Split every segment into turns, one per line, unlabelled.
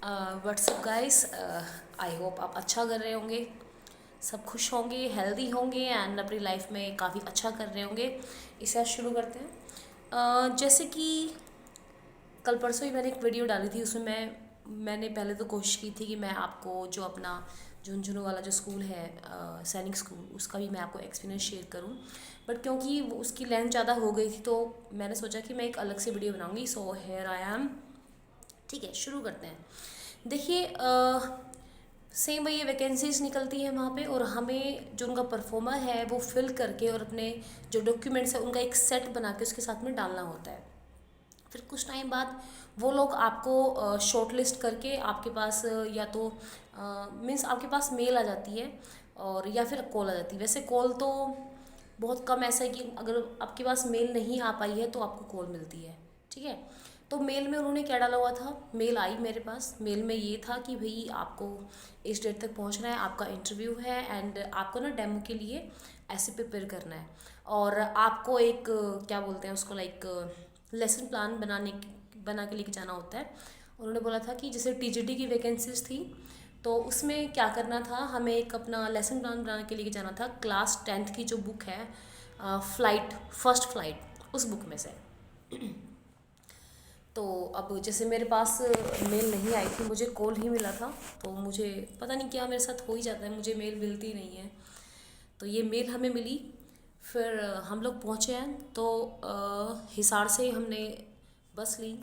WhatsApp guys, I hope आप अच्छा कर रहे होंगे, सब खुश होंगे, हेल्दी होंगे एंड अपनी लाइफ में काफ़ी अच्छा कर रहे होंगे। इसे आज शुरू करते हैं। जैसे कि कल परसों ही मैंने एक वीडियो डाली थी, उसमें मैंने पहले तो कोशिश की थी कि मैं आपको जो अपना झुंझुनू वाला जो स्कूल है, सैनिक स्कूल, उसका भी मैं आपको एक्सपीरियंस शेयर करूं। बट क्योंकि उसकी लेंथ ज़्यादा हो गई थी तो मैंने सोचा कि मैं एक अलग से वीडियो बनाऊंगी। So here I am. ठीक है, शुरू करते हैं। देखिए, सेम वही वैकेंसीज निकलती है वहाँ पे, और हमें जो उनका परफॉर्मर है वो फिल करके और अपने जो डॉक्यूमेंट्स है उनका एक सेट बना के उसके साथ में डालना होता है। फिर कुछ टाइम बाद वो लोग आपको शॉर्ट लिस्ट करके आपके पास या तो मीन्स आपके पास मेल आ जाती है और या फिर कॉल आ जाती है। वैसे कॉल तो बहुत कम, ऐसा है कि अगर आपके पास मेल नहीं आ पाई है तो आपको कॉल मिलती है। ठीक है, तो मेल में उन्होंने क्या डाला हुआ था, मेल आई मेरे पास। मेल में ये था कि भाई आपको इस डेट तक पहुंचना है, आपका इंटरव्यू है एंड आपको ना डेमो के लिए ऐसे प्रिपेयर करना है, और आपको एक क्या बोलते हैं उसको, लाइक लेसन प्लान बना के लेके जाना होता है। उन्होंने बोला था कि जैसे टीजीटी की वैकेंसीज थी तो उसमें क्या करना था, हमें एक अपना लेसन प्लान बना के लेके जाना था क्लास 10th की जो बुक है, फ्लाइट फर्स्ट फ्लाइट, उस बुक में से। तो अब जैसे मेरे पास मेल नहीं आई थी, मुझे कॉल ही मिला था, तो मुझे पता नहीं क्या मेरे साथ हो ही जाता है, मुझे मेल मिलती नहीं है। तो ये मेल हमें मिली। फिर हम लोग पहुँचे हैं तो हिसार से हमने बस ली।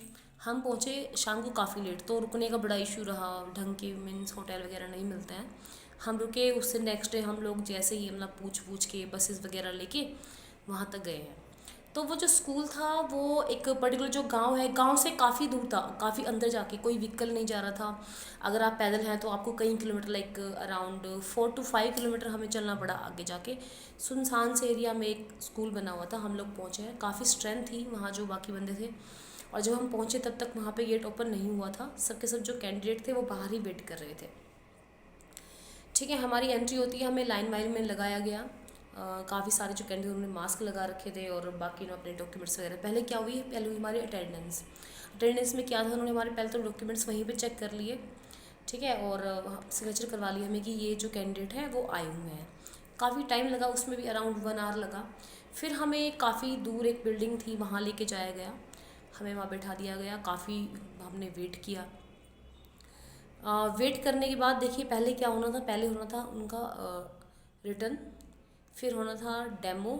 हम पहुँचे शाम को काफ़ी लेट, तो रुकने का बड़ा इशू रहा, ढंग के मीन्स होटल वगैरह नहीं मिलते हैं। हम रुके, उससे नेक्स्ट डे हम लोग जैसे ही मतलब पूछ पूछ के बसेस वगैरह लेके वहाँ तक गए हैं। तो वो जो स्कूल था वो एक पर्टिकुलर जो गांव है, गांव से काफ़ी दूर था, काफ़ी अंदर जाके, कोई व्हीकल नहीं जा रहा था। अगर आप पैदल हैं तो आपको कई kilometre, like around 4 to 5 kilometre हमें चलना पड़ा आगे जाके। सुनसान से एरिया में एक स्कूल बना हुआ था। हम लोग पहुँचे हैं, काफ़ी स्ट्रेंथ थी वहाँ जो बाकी बंदे थे, और जब हम पहुँचे तब तक वहाँ पे गेट ओपन नहीं हुआ था। सबके सब जो कैंडिडेट थे वो बाहर ही वेट कर रहे थे। ठीक है, हमारी एंट्री होती है, हमें लाइन वाइन में लगाया गया। काफ़ी सारे जो कैंडिडेट उन्होंने मास्क लगा रखे थे, और बाकी ने अपने डॉक्यूमेंट्स वगैरह, पहले क्या हुई, पहले हुई हमारी अटेंडेंस। अटेंडेंस में क्या था, उन्होंने हमारे पहले तो डॉक्यूमेंट्स वहीं पे चेक कर लिए। ठीक है, और सिग्नेचर करवा लिया हमें कि ये जो कैंडिडेट हैं वो आए हुए हैं। काफ़ी टाइम लगा, उसमें भी अराउंड 1 आवर लगा। फिर हमें काफ़ी दूर एक बिल्डिंग थी, वहाँ लेके जाया गया, हमें वहाँ बैठा दिया गया। काफ़ी हमने वेट किया। वेट करने के बाद देखिए, पहले क्या होना था, पहले होना था उनका रिटर्न, फिर होना था डेमो,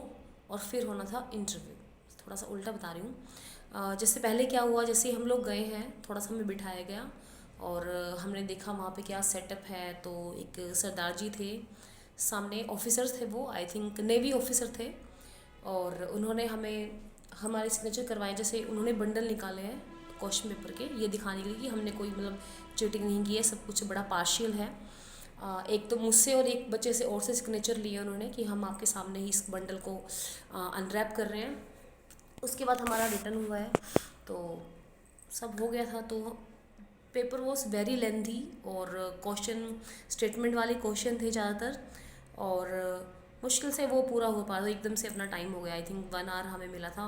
और फिर होना था इंटरव्यू। थोड़ा सा उल्टा बता रही हूँ। जैसे पहले क्या हुआ, जैसे हम लोग गए हैं, थोड़ा सा हमें बिठाया गया और हमने देखा वहाँ पे क्या सेटअप है। तो एक सरदार जी थे सामने, ऑफिसर्स थे वो, आई थिंक नेवी ऑफिसर थे, और उन्होंने हमें हमारे सिग्नेचर करवाए। जैसे उन्होंने बंडल निकाले हैं क्वेश्चन पेपर के, ये दिखाने के लिए कि हमने कोई मतलब चीटिंग नहीं की है, सब कुछ बड़ा पार्शियल है। एक तो मुझसे और एक बच्चे से और से सिग्नेचर लिए उन्होंने कि हम आपके सामने ही इस बंडल को अनरैप कर रहे हैं। उसके बाद हमारा रिटर्न हुआ है, तो सब हो गया था। तो पेपर वॉज वेरी लेंथी, और क्वेश्चन स्टेटमेंट वाले क्वेश्चन थे ज़्यादातर, और मुश्किल से वो पूरा हो पा रहा, एकदम से अपना टाइम हो गया। आई थिंक 1 आवर हमें मिला था।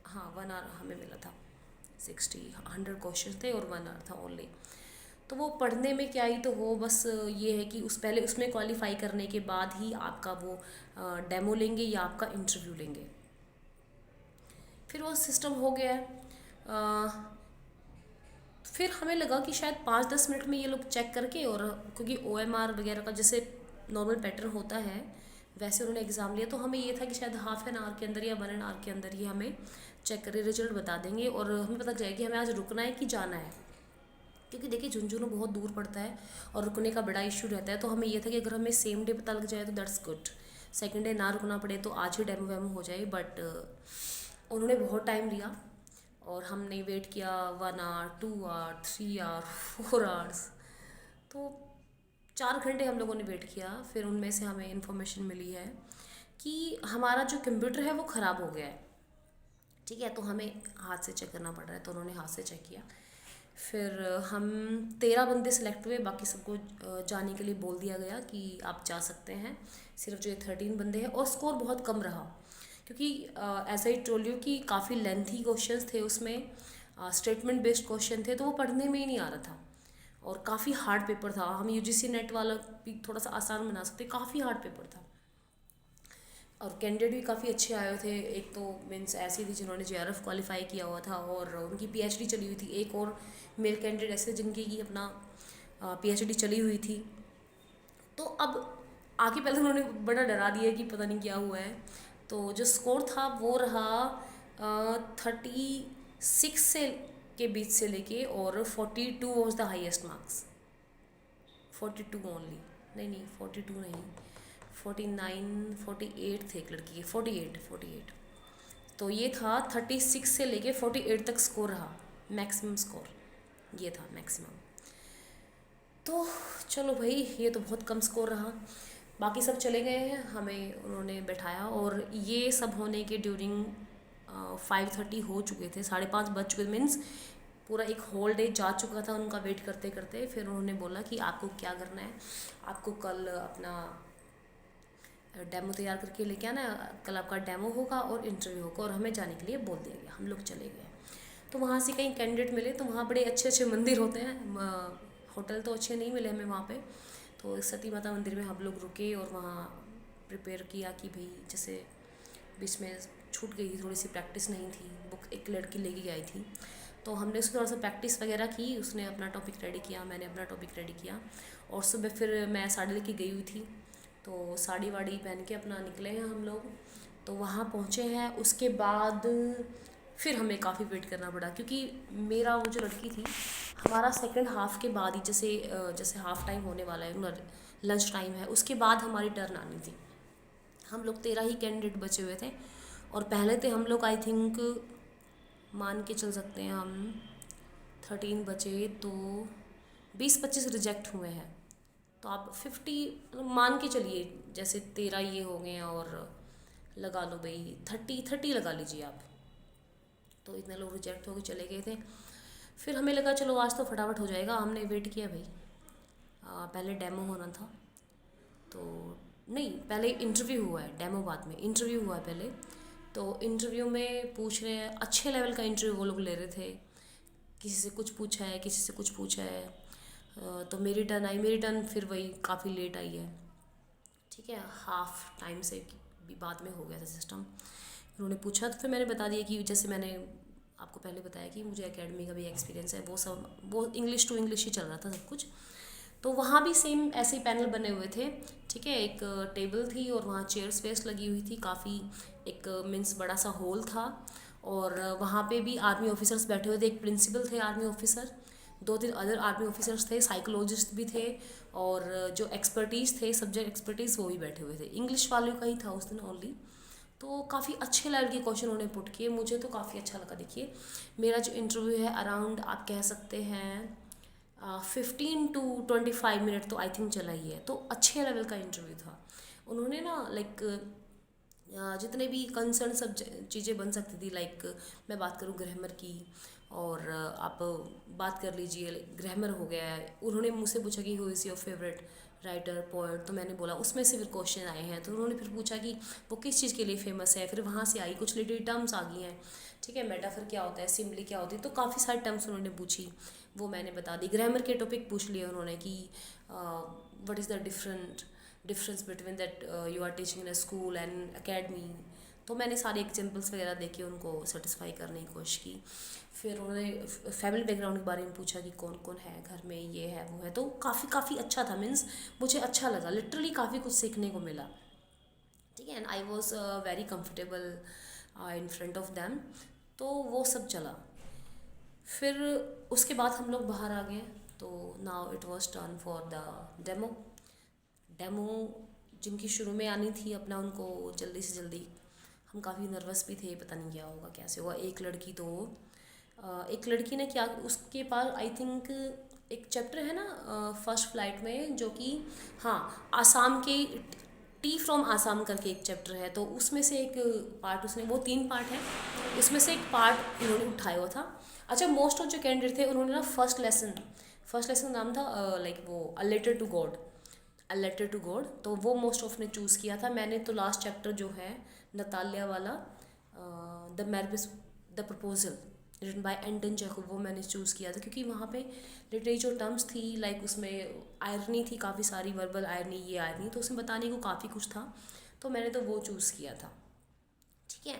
हाँ, 1 आवर हमें मिला था। 100 क्वेश्चन थे और 1 आवर था ओनली। तो वो पढ़ने में क्या ही तो हो, बस ये है कि उस पहले उसमें क्वालिफाई करने के बाद ही आपका वो डेमो लेंगे या आपका इंटरव्यू लेंगे। फिर वो सिस्टम हो गया है। फिर हमें लगा कि शायद 5-10 मिनट में ये लोग चेक करके, और क्योंकि OMR वगैरह का जैसे नॉर्मल पैटर्न होता है वैसे उन्होंने एग्ज़ाम लिया, तो हमें ये था कि शायद हाफ एन आवर के अंदर या 1 आवर के अंदर ये हमें चेक करके रिजल्ट बता देंगे, और हमें पता चलेगा कि हमें आज रुकना है कि जाना है। क्योंकि देखिए झुंझुनू बहुत दूर पड़ता है और रुकने का बड़ा इशू रहता है, तो हमें ये था कि अगर हमें सेम डे पता लग जाए तो दैट्स गुड, सेकेंड डे ना रुकना पड़े तो आज ही डेमो वेमो हो जाए। बट उन्होंने बहुत टाइम लिया, और हमने वेट किया 1 आवर, 2 आवर, 3 आवर, 4 आवर्स। तो 4 घंटे हम लोगों ने वेट किया। फिर उनमें से हमें इन्फॉर्मेशन मिली है कि हमारा जो कंप्यूटर है वो ख़राब हो गया है। ठीक है, तो हमें हाथ से चेक करना पड़ रहा है, तो उन्होंने हाथ से चेक किया। फिर हम 13 बंदे सेलेक्ट हुए, बाकी सबको जाने के लिए बोल दिया गया कि आप जा सकते हैं। सिर्फ जो ये 13 बंदे हैं, और स्कोर बहुत कम रहा, क्योंकि ऐसा ही टोल यू कि काफ़ी लेंथी क्वेश्चंस थे उसमें, स्टेटमेंट बेस्ड क्वेश्चन थे, तो वो पढ़ने में ही नहीं आ रहा था। और काफ़ी हार्ड पेपर था। हम यूजीसी नेट वाला भी थोड़ा सा आसान बना सकते, काफ़ी हार्ड पेपर था। और कैंडिडेट भी काफ़ी अच्छे आए हुए थे। एक तो मीन्स ऐसी थी जिन्होंने जेआरएफ क्वालिफाई किया हुआ था और उनकी पीएचडी चली हुई थी। एक और मेल कैंडिडेट ऐसे जिनकी की अपना पीएचडी चली हुई थी। तो अब आगे पहले उन्होंने बड़ा डरा दिया कि पता नहीं क्या हुआ है। तो जो स्कोर था वो रहा 36 से के बीच से लेके और 42 was the highest marks. 42 only, नहीं 42 नहीं, 49 48 थे एक लड़की के, 48। तो ये था 36 से लेके 48 तक स्कोर रहा, मैक्सिमम स्कोर ये था मैक्सिमम। तो चलो भाई, ये तो बहुत कम स्कोर रहा। बाकी सब चले गए हैं, हमें उन्होंने बैठाया और ये सब होने के ड्यूरिंग 5:30 हो चुके थे, 5:30 बज चुके, मीन्स पूरा एक होल डे जा चुका था उनका वेट करते करते। फिर उन्होंने बोला कि आपको क्या करना है, आपको कल अपना डेमो तैयार करके लेके आना है, कल आपका डेमो होगा और इंटरव्यू होगा, और हमें जाने के लिए बोल दिया गया। हम लोग चले गए। तो वहाँ से कई कैंडिडेट मिले, तो वहाँ बड़े अच्छे अच्छे मंदिर होते हैं। होटल तो अच्छे नहीं मिले हमें वहाँ पे। तो सती माता मंदिर में हम लोग रुके और वहाँ प्रिपेयर किया कि भाई, जैसे बीच में छूट गई थी, थोड़ी सी प्रैक्टिस नहीं थी, बुक एक लड़की लेके आई थी, तो हमने उसको थोड़ा सा प्रैक्टिस वगैरह की। उसने अपना टॉपिक रेडी किया, मैंने अपना टॉपिक रेडी किया। और सुबह फिर मैं साड़ी लेके गई हुई थी, तो साड़ी वाड़ी पहन के अपना निकले हैं हम लोग। तो वहाँ पहुँचे हैं, उसके बाद फिर हमें काफ़ी वेट करना पड़ा, क्योंकि मेरा वो जो लड़की थी, हमारा सेकंड हाफ के बाद ही, जैसे हाफ टाइम होने वाला है, लंच टाइम है, उसके बाद हमारी टर्न आनी थी। हम लोग 13 ही कैंडिडेट बचे हुए थे और पहले थे हम लोग, आई थिंक मान के चल सकते हैं हम 13 बचे, तो 20-25 रिजेक्ट हुए हैं। तो आप 50 मान के चलिए, जैसे 13 ये हो गए हैं और लगा लो भाई 30 लगा लीजिए आप। तो इतने लोग रिजेक्ट होकर चले गए थे। फिर हमें लगा चलो आज तो फटाफट हो जाएगा, हमने वेट किया भाई। पहले डेमो होना था, तो नहीं, पहले इंटरव्यू हुआ है, डेमो बाद में, इंटरव्यू हुआ है पहले। तो इंटरव्यू में पूछ रहे हैं, अच्छे लेवल का इंटरव्यू वो लोग ले रहे थे। किसी से कुछ पूछा है, किसी से कुछ पूछा है। तो मेरी टर्न आई, मेरी टर्न फिर वही काफ़ी लेट आई है, ठीक है, हाफ टाइम से भी बाद में हो गया था सिस्टम। उन्होंने पूछा तो फिर मैंने बता दिया कि जैसे मैंने आपको पहले बताया कि मुझे एकेडमी का भी एक्सपीरियंस है, वो सब, वो इंग्लिश टू इंग्लिश ही चल रहा था सब कुछ। तो वहाँ भी सेम ऐसे ही पैनल बने हुए थे, ठीक है, एक टेबल थी और वहाँ चेयर्स वेयर्स लगी हुई थी काफ़ी, एक मीन्स बड़ा सा हॉल था। और वहाँ पे भी आर्मी ऑफिसर्स बैठे हुए थे, एक प्रिंसिपल थे army officer, 2-3 other army officers थे, साइकोलॉजिस्ट भी थे, और जो एक्सपर्टीज़ थे, सब्जेक्ट एक्सपर्टीज़, वो भी बैठे हुए थे। इंग्लिश वालों का ही था उस दिन ओनली। तो काफ़ी अच्छे लेवल के क्वेश्चन उन्होंने पुट किए, मुझे तो काफ़ी अच्छा लगा। देखिए, मेरा जो इंटरव्यू है अराउंड आप कह सकते हैं 15 to 25 मिनट तो आई थिंक चला ही है। तो अच्छे लेवल का इंटरव्यू था। उन्होंने ना लाइक जितने भी कंसर्न सब चीज़ें बन सकती थी, लाइक मैं बात करूँ ग्रामर की, और आप बात कर लीजिए, ग्रामर हो गया है। उन्होंने मुझसे पूछा कि who is your favourite writer, poet, तो मैंने बोला, उसमें से फिर क्वेश्चन आए हैं। तो उन्होंने फिर पूछा कि वो किस चीज़ के लिए फेमस है, फिर वहाँ से आई कुछ लिटरेरी टर्म्स आ गई हैं, ठीक है, मेटाफर क्या होता है, सिम्बली क्या होती है, तो काफ़ी सारे टर्म्स उन्होंने पूछी, वो मैंने बता दी। ग्रामर के टॉपिक पूछ लिए उन्होंने कि what is the difference between that you are teaching in a school and academy. तो मैंने सारे एग्जाम्पल्स वगैरह देके उनको सेटिस्फाई करने की कोशिश की। फिर उन्होंने फैमिली बैकग्राउंड के बारे में पूछा कि कौन कौन है घर में, ये है वो है। तो काफ़ी अच्छा था, मीन्स मुझे अच्छा लगा, लिटरली काफ़ी कुछ सीखने को मिला, ठीक है। And I was very comfortable in front of them. तो वो सब चला। फिर उसके बाद हम लोग बाहर आ गए। तो now it was turn for the demo जिनकी शुरू में आनी थी अपना, उनको जल्दी से जल्दी, हम काफ़ी नर्वस भी थे, पता नहीं क्या होगा कैसे होगा। एक लड़की ने क्या, उसके पास आई थिंक एक चैप्टर है ना फर्स्ट फ्लाइट में, जो कि हाँ, आसाम के, टी फ्रॉम आसाम करके एक चैप्टर है। तो उसमें से एक पार्ट, उसने, वो 3 पार्ट है, उसमें से एक पार्ट उन्होंने उठाया हुआ था। अच्छा, मोस्ट ऑफ जो कैंडिडेट थे उन्होंने ना फर्स्ट लेसन नाम था लाइक वो अ लेटर टू गॉड, तो वो मोस्ट ऑफ ने चूज़ किया था। मैंने तो लास्ट चैप्टर जो है नताल्या वाला, the marriage the proposal, written by Anton Chekhov, वो मैंने चूज़ किया था क्योंकि वहाँ पे लिटरेरी जो टर्म्स थी लाइक उसमें आयरनी थी, काफ़ी सारी वर्बल आयरनी, ये आयरनी, तो उसमें बताने को काफ़ी कुछ था, तो मैंने तो वो चूज़ किया था। ठीक है।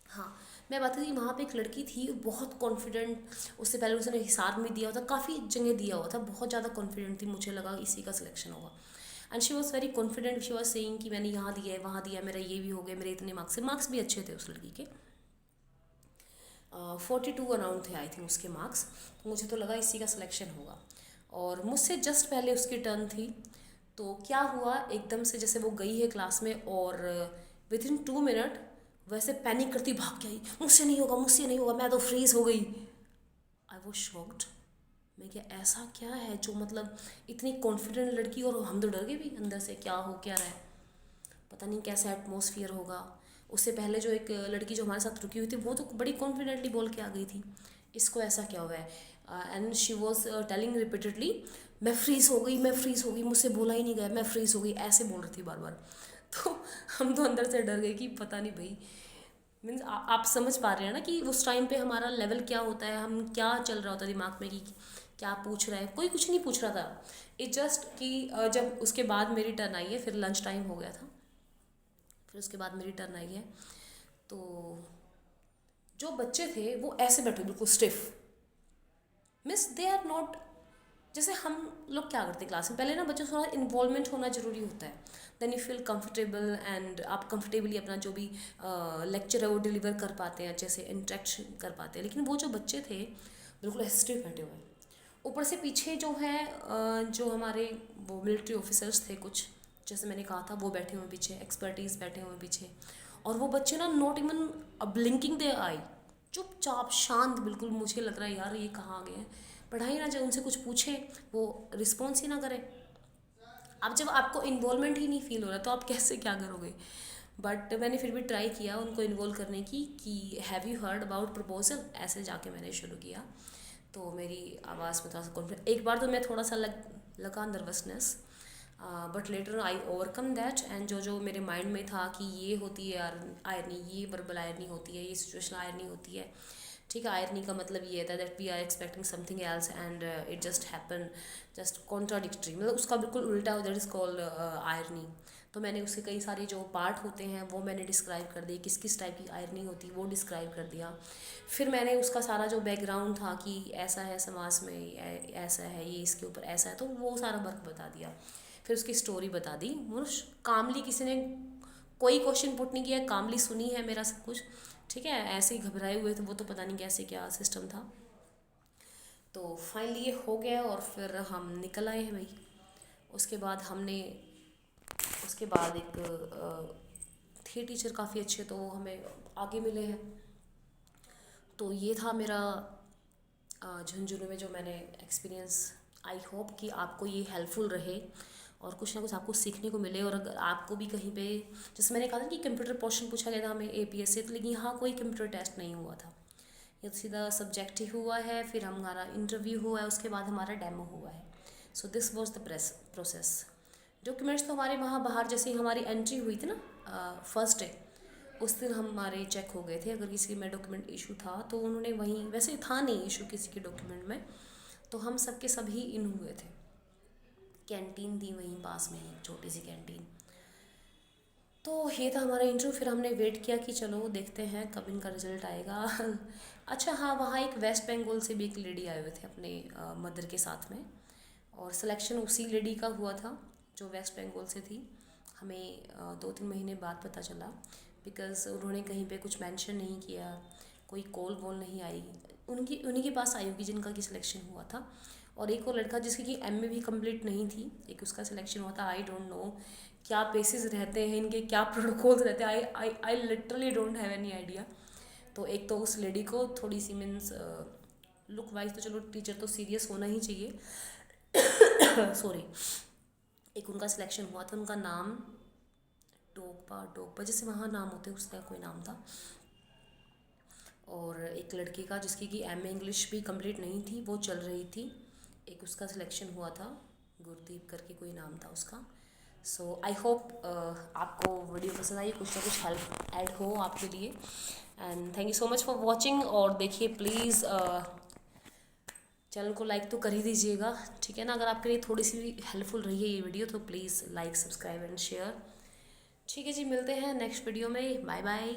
हाँ, मैं बात करी, वहाँ पे एक लड़की थी बहुत कॉन्फिडेंट, उससे पहले उसने हिसार में दिया हुआ था, काफ़ी जगह दिया हुआ था, बहुत ज़्यादा कॉन्फिडेंट थी, मुझे लगा इसी का सिलेक्शन होगा। And she was very confident, she was saying कि मैंने यहाँ दिया है, वहाँ दिया है, मेरा ये भी हो गया, मेरे इतने मार्क्स, मार्क्स भी अच्छे थे उस लड़की के, 42 अराउंड थे आई थिंक उसके मार्क्स, तो मुझे तो लगा इसी का सिलेक्शन होगा। और मुझसे जस्ट पहले उसकी टर्न थी, तो क्या हुआ एकदम से, जैसे वो गई है क्लास में और विद इन 2 मिनट वैसे पैनिक करती भाग के आई, मुझसे नहीं होगा, मुझसे नहीं होगा, मैं तो फ्रीज हो गई। आई वॉज शॉक्ड, मैं क्या ऐसा क्या है जो मतलब इतनी कॉन्फिडेंट लड़की, और हम तो डर गए भी अंदर से, क्या हो क्या रहा है, पता नहीं कैसा एटमॉस्फियर होगा। उससे पहले जो एक लड़की जो हमारे साथ रुकी हुई थी वो तो बड़ी कॉन्फिडेंटली बोल के आ गई थी, इसको ऐसा क्या हुआ है, and she was telling repeatedly, मैं फ्रीज हो गई, मैं फ्रीज हो गई, मुझसे बोला ही नहीं गया, मैं फ्रीज हो गई, ऐसे बोल रही थी बार बार। तो हम तो अंदर से डर गए कि पता नहीं भाई, मीन्स आप समझ पा रहे हैं ना कि उस टाइम पे हमारा लेवल क्या होता है, हम क्या चल रहा होता है दिमाग में कि क्या पूछ रहा है, कोई कुछ नहीं पूछ रहा था। इट जस्ट कि जब उसके बाद मेरी टर्न आई है, फिर लंच टाइम हो गया था, फिर उसके बाद मेरी टर्न आई है, तो जो बच्चे थे वो ऐसे बैठे बिल्कुल stiff, miss they are not, जैसे हम लोग क्या करते हैं क्लास में, पहले ना बच्चों से थोड़ा इन्वॉल्वमेंट होना ज़रूरी होता है, then you feel comfortable and आप कंफर्टेबली अपना जो भी लेक्चर है वो डिलीवर कर पाते हैं, अच्छे से इंटरेक्शन कर पाते हैं। लेकिन वो जो बच्चे थे बिल्कुल हेस्टिव बैठे हुए, ऊपर से पीछे जो है जो हमारे वो मिलिट्री ऑफिसर्स थे कुछ, जैसे मैंने कहा था, वो बैठे हुए पीछे, एक्सपर्टीज बैठे हुए पीछे, और वो बच्चे ना नॉट इवन ब्लिंकिंग दे आई, चुपचाप शांत बिल्कुल। मुझे लग रहा है यार ये कहाँ आ गए हैं, पढ़ाई ना, जब उनसे कुछ पूछे वो रिस्पॉन्स ही ना करें। अब जब आपको इन्वॉल्वमेंट ही नहीं फील हो रहा तो आप कैसे क्या करोगे। बट मैंने फिर भी ट्राई किया उनको इन्वॉल्व करने की, कि have you heard about proposal, ऐसे जाके मैंने शुरू किया। तो मेरी आवाज़ में थोड़ा सा कॉन्फिडेंस, एक बार तो मैं थोड़ा सा लगा nervousness, but later I overcome that, and जो जो मेरे माइंड में था कि ये होती है आयरनी, ये वर्बल आयरनी होती है, ये सिचुएशनल आयरनी होती है, ठीक है, आयरनी का मतलब ये था that we are expecting something else and it just happen, just contradictory, मतलब उसका बिल्कुल उल्टा हो, दैट इज़ कॉल्ड आयरनी। तो मैंने उसके कई सारे जो पार्ट होते हैं वो मैंने डिस्क्राइब कर दिए, किस किस टाइप की आयरनी होती है वो डिस्क्राइब कर दिया। फिर मैंने उसका सारा जो बैकग्राउंड था कि ऐसा है समाज में, ऐसा है, ये इसके ऊपर ऐसा है, तो वो सारा वर्क बता दिया। फिर उसकी स्टोरी बता दी, कामली, किसी ने कोई क्वेश्चन पुट नहीं किया, कामली सुनी है मेरा सब कुछ, ठीक है, ऐसे ही घबराए हुए थे वो, तो पता नहीं कैसे क्या सिस्टम था। तो फाइनली ये हो गया और फिर हम निकल आए हैं भाई। उसके बाद हमने, उसके बाद एक थे टीचर काफ़ी अच्छे, तो वो हमें आगे मिले हैं। तो ये था मेरा झुंझुनू में जो मैंने एक्सपीरियंस। आई होप कि आपको ये हेल्पफुल रहे और कुछ ना कुछ आपको सीखने को मिले। और अगर आपको भी कहीं पे, जैसे मैंने कहा था कि कंप्यूटर पोर्शन पूछा गया था हमें एपीएस से, तो लेकिन यहाँ कोई कंप्यूटर टेस्ट नहीं हुआ था, ये तो सीधा सब्जेक्ट ही हुआ है, फिर हमारा इंटरव्यू हुआ है, उसके बाद हमारा डेमो हुआ है। So this was the process. Documents तो हमारे वहाँ बाहर, जैसे ही हमारी एंट्री हुई थी ना फर्स्ट डे, उस दिन हमारे चेक हो गए थे, अगर किसी में डॉक्यूमेंट इशू था तो उन्होंने वहीं, वैसे था नहीं इशू किसी के डॉक्यूमेंट में, तो हम सबके सभी इन हुए थे। कैंटीन थी वहीं पास में ही, छोटी सी कैंटीन। तो ये था हमारा इंटरव्यू। फिर हमने वेट किया कि चलो देखते हैं कब इनका रिजल्ट आएगा। अच्छा हाँ, वहाँ एक वेस्ट बंगाल से भी एक लेडी आए हुए थे अपने मदर के साथ में, और सिलेक्शन उसी लेडी का हुआ था जो वेस्ट बंगाल से थी। हमें 2-3 महीने बाद पता चला, बिकॉज़ उन्होंने कहीं पे कुछ मेंशन नहीं किया, कोई कॉल वॉल नहीं आई। उन्हीं के पास आई होगी जिनका की सिलेक्शन हुआ था। और एक और लड़का जिसकी कि एमए भी कंप्लीट नहीं थी, एक उसका सिलेक्शन हुआ था। आई डोंट नो क्या बेसिस रहते हैं इनके, क्या प्रोटोकॉल्स रहते हैं, I literally don't have any idea. तो एक तो उस लेडी को थोड़ी सी मीन्स लुक वाइज तो चलो टीचर तो सीरियस होना ही चाहिए। सॉरी। एक उनका सिलेक्शन हुआ था, उनका नाम टोकपा जैसे वहाँ नाम होते हैं उसका कोई नाम था। और एक लड़के का जिसकी कि एमए इंग्लिश भी कंप्लीट नहीं थी, वो चल रही थी, एक उसका सिलेक्शन हुआ था, गुरदीप करके कोई नाम था उसका। सो आई होप आपको वीडियो पसंद आई, कुछ ना कुछ हेल्प ऐड हो आपके लिए। And thank you so much for watching. और देखिए प्लीज़ चैनल को लाइक तो कर ही दीजिएगा, ठीक है ना। अगर आपके लिए थोड़ी सी भी हेल्पफुल रही है ये वीडियो तो please like, subscribe and share. ठीक है जी, मिलते हैं नेक्स्ट वीडियो में। Bye bye.